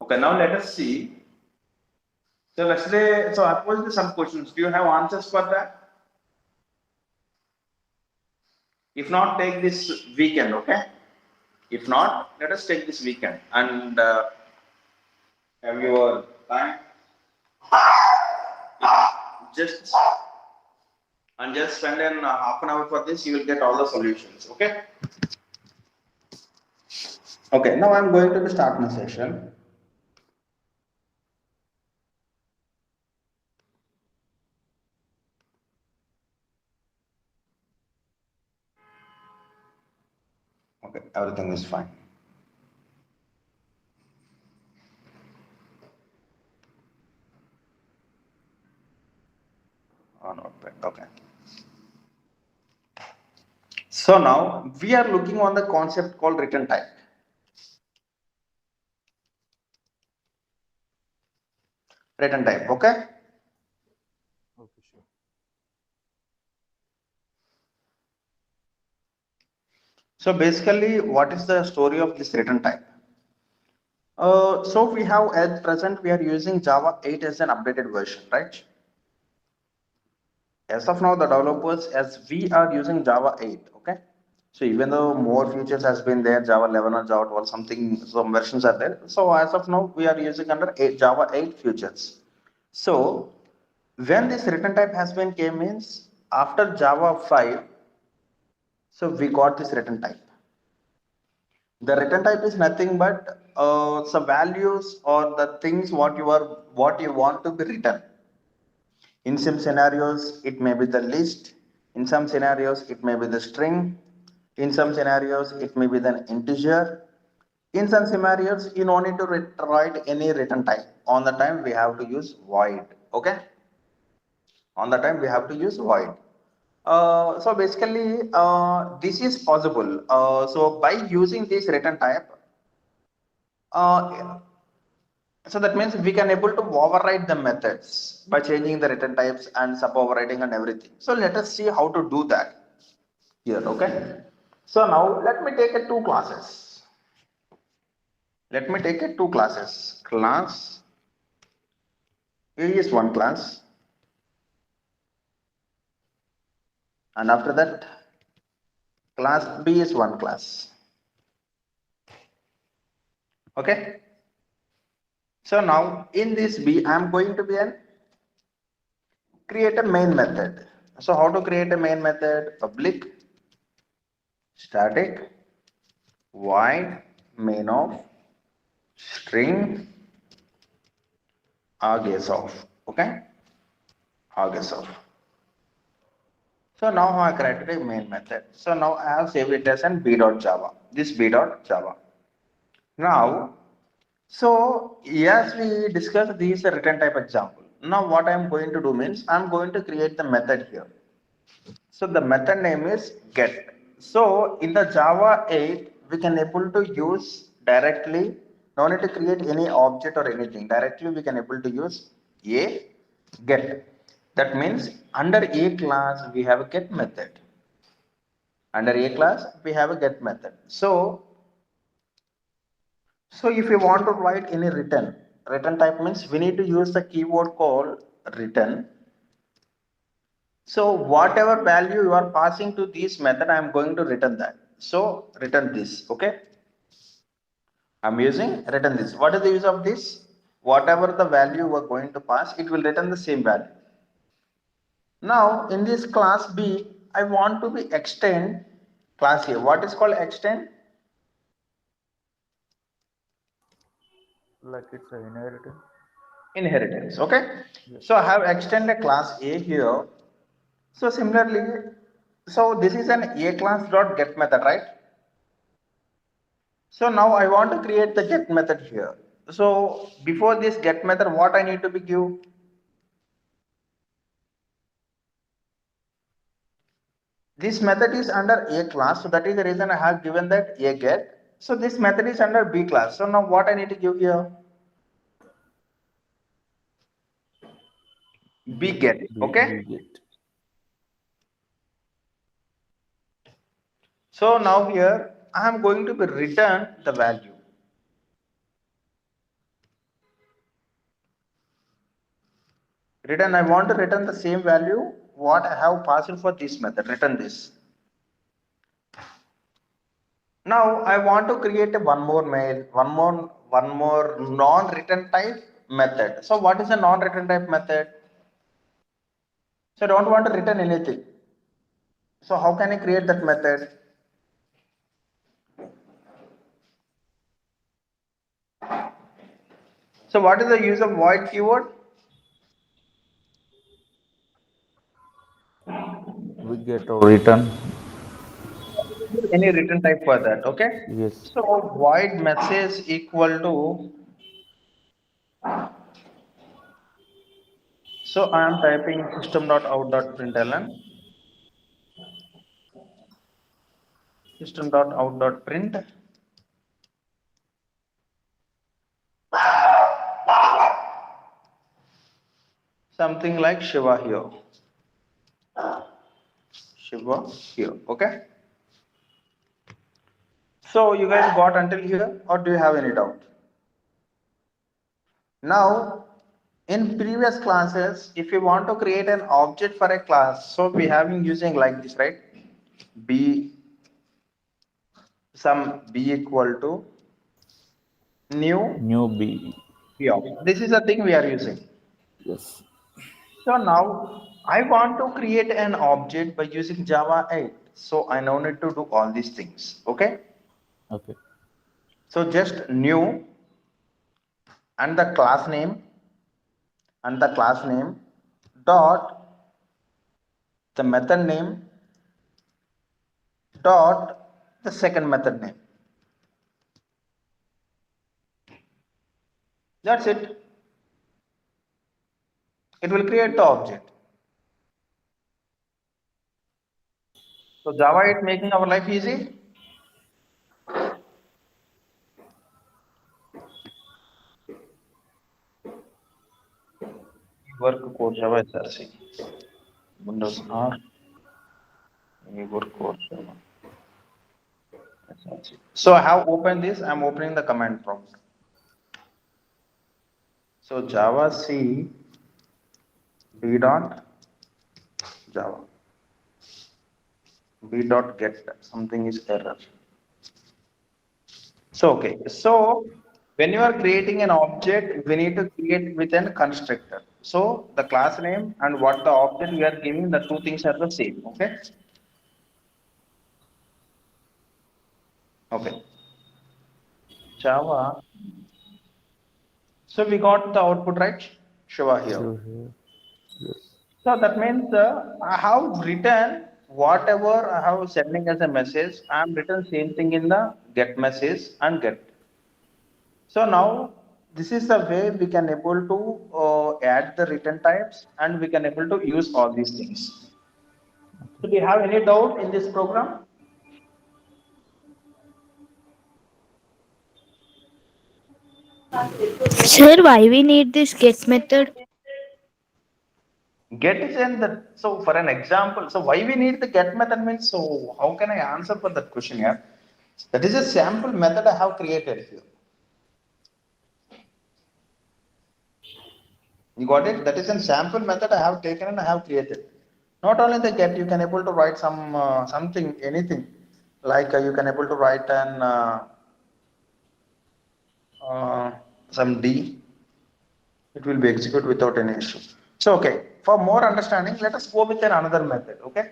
Okay, now let us see. So yesterday, so I posed some questions. Do you have answers for that? If not, take this weekend, okay? If not, let us take this weekend and have your time. Just just spend an half an hour for this. You will get all the solutions, okay? Okay, now I'm going to start my session. Okay, everything is fine. Oh, not bad. Okay. So now we are looking on the concept called return type. Return type, okay? Okay, sure. So basically, what is the story of this return type? So we have at present we are using Java 8 as an updated version, right? As of now, the developers as we are using Java 8, okay? So even though more features has been there, Java 11 or Java 12, something some versions are there. So as of now, we are using under Java 8 features. So when this return type has been came means after Java 5, so we got this return type. The return type is nothing but some values or the things what you want to be written. In some scenarios, it may be the list. In some scenarios, it may be the string. In some scenarios, it may be the integer. In some scenarios, you don't need to write any return type. On the time, we have to use void. Okay. On the time, we have to use void. So basically, this is possible. So by using this return type, uh, so that means we can able to override the methods by changing the return types and sub overriding and everything. So let us see how to do that here. Okay. So now let me take a two classes. Let me take a two classes. Class A is one class, and after that, class B is one class. Okay. So now in this B, I am going to be an create a main method. So how to create a main method? Public static void main of string args of. Okay, args of. So now I created a main method. So now I have saved it as an b.java. This b.java. Now, so as we discussed this return type example. Now what I am going to do means I am going to create the method here. So the method name is get. So in the Java 8, we can able to use directly, no need to create any object or anything. Directly we can able to use a get. That means under a class we have a get method. Under a class we have a get method. So if you want to write any return type means we need to use the keyword called return. So whatever value you are passing to this method, I am going to return that. So return this, okay? I'm using return this. What is the use of this? Whatever the value we are going to pass, it will return the same value. Now in this class B, I want to be extend class A. What is called extend? Like it's a inheritance. Inheritance, okay? Yes. So I have extended class A here. So similarly, so this is an A class dot get method, right? So now I want to create the get method here. So before this get method, what I need to be give? This method is under A class, so that is the reason I have given that A get. So this method is under B class. So now what I need to give here? B get. Okay. Be get. So now here I am going to be return the value. Return, I want to return the same value what I have passed for this method, return this. Now I want to create a one more non-return type method. So what is a non-return type method? So I don't want to return anything. So how can I create that method? So what is the use of void keyword? We get a return. Any return type for that, okay? Yes. So void message equal to, so I am typing system.out.println, system.out.print, something like Shiva here. Shiva here, okay? So you guys got until here, or do you have any doubt? Now, in previous classes, if you want to create an object for a class, so we have been using like this, right? B, some B equal to new New B. B object. This is the thing we are using. Yes. So now I want to create an object by using Java 8. So I now need to do all these things. Okay. Okay. So just new and the class name dot the method name dot the second method name. That's it. It will create the object. So Java 8 making our life easy. Work code Java SRC. Windows R. Work code Java SRC. So I have opened this. I'm opening the command prompt. So Java C B dot Java B dot get something is error. So okay. So when you are creating an object, we need to create with an constructor. So the class name and what the object we are giving, the two things are the same. Okay. Okay. Java. So we got the output right. Shiva here. Sure. Here. Yes. So that means I have written whatever I have sending as a message. I am written same thing in the get message and get. So now this is the way we can able to add the return types and we can able to use all these things. So do you have any doubt in this program? Sir, why we need this get method? Get is in the, so for an example, so why we need the get method means, so how can I answer for that question here? That is a sample method I have created here. You got it? That is a sample method I have taken and I have created. Not only the get, you can able to write some something, anything. Like you can able to write an uh, some D. It will be executed without any issue. So okay, for more understanding, let us go with another method. Okay.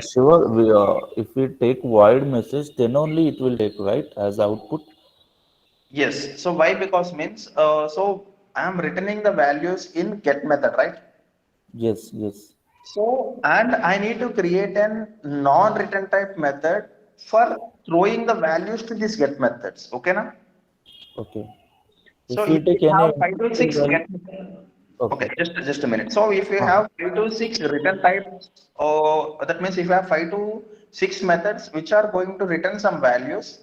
Shiva, if we take void message, then only it will take, right, as output. Yes. So why? Because means so I am returning the values in get method, right? Yes. Yes. So and I need to create an non-return type method for throwing the values to these get methods. Okay, now. Okay. So If if we we take any have 5 to integer 6 value. get, Okay. okay, just a minute. So if you Uh, have 5 to 6 return types, or that means if you have 5 to 6 methods which are going to return some values,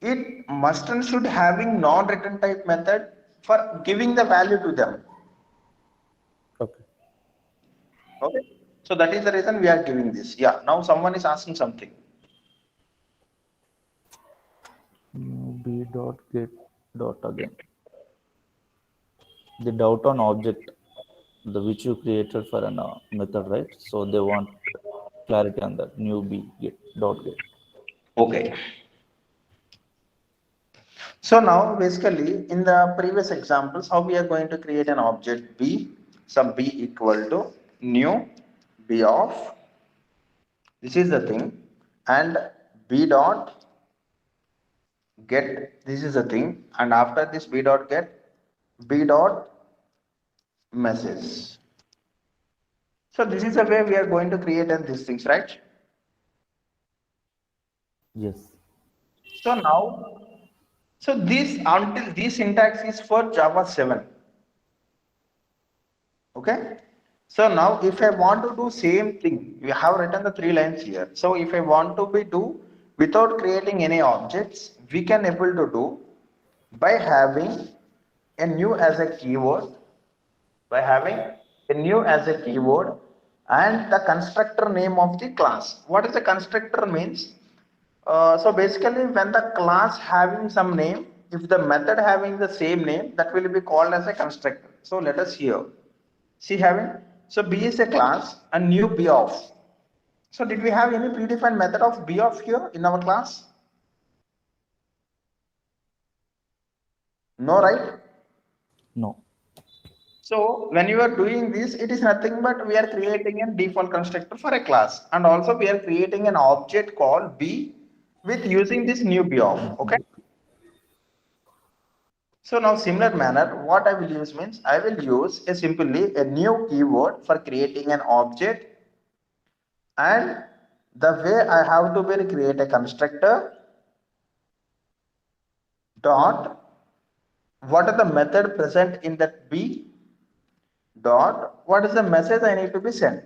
it must and should having non-return type method for giving the value to them. okay. Okay. So that is the reason we are giving this. Yeah. Now someone is asking something. B dot get dot again. The doubt on object, the which you created for an method, right? So they want clarity on that. New B get dot get. Okay. So now basically in the previous examples, how we are going to create an object B, some B equal to new B of, this is the thing, and B dot get, this is the thing, and after this B dot get, B dot message. So this is the way we are going to create and these things, right? Yes. So now, so this until this syntax is for Java 7. Okay. So now if I want to do same thing, we have written the 3 lines here. So if I want to be do without creating any objects, we can able to do by having a new as a keyword, by having a new as a keyword and the constructor name of the class. What is the constructor means? So basically when the class having some name, if the method having the same name, that will be called as a constructor. So let us here. See having, so B is a class and new B of. So did we have any predefined method of B of here in our class? No, right? No. So when you are doing this, it is nothing but we are creating a default constructor for a class, and also we are creating an object called B with using this new B of. Okay. So now similar manner, what I will use means I will use a simply a new keyword for creating an object, and the way I have to be create a constructor dot, what are the method present in that B dot, what is the message I need to be sent.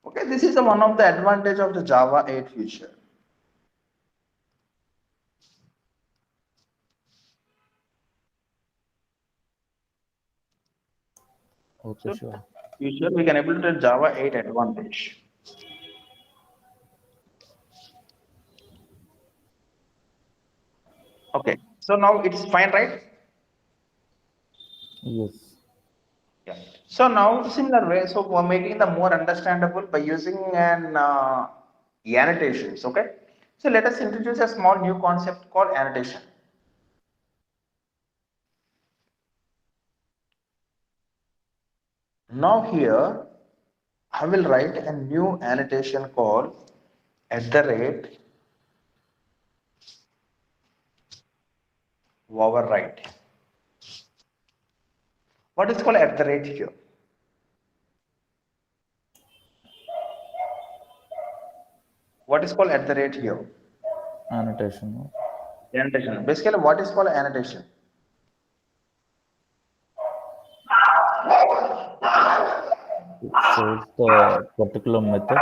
Okay, this is the one of the advantage of the Java 8 feature. Okay, So sure. feature we can able to tell Java 8 advantage. Okay, so now it's fine, right? Yes. Yeah. So now similar way, so we're making the more understandable by using an annotations. Okay. So let us introduce a small new concept called annotation. Now here I will write a new annotation called at the rate override. What is called at the rate here? What is called at the rate here? Annotation. No? Annotation. Basically, what is called annotation? It shows the particular method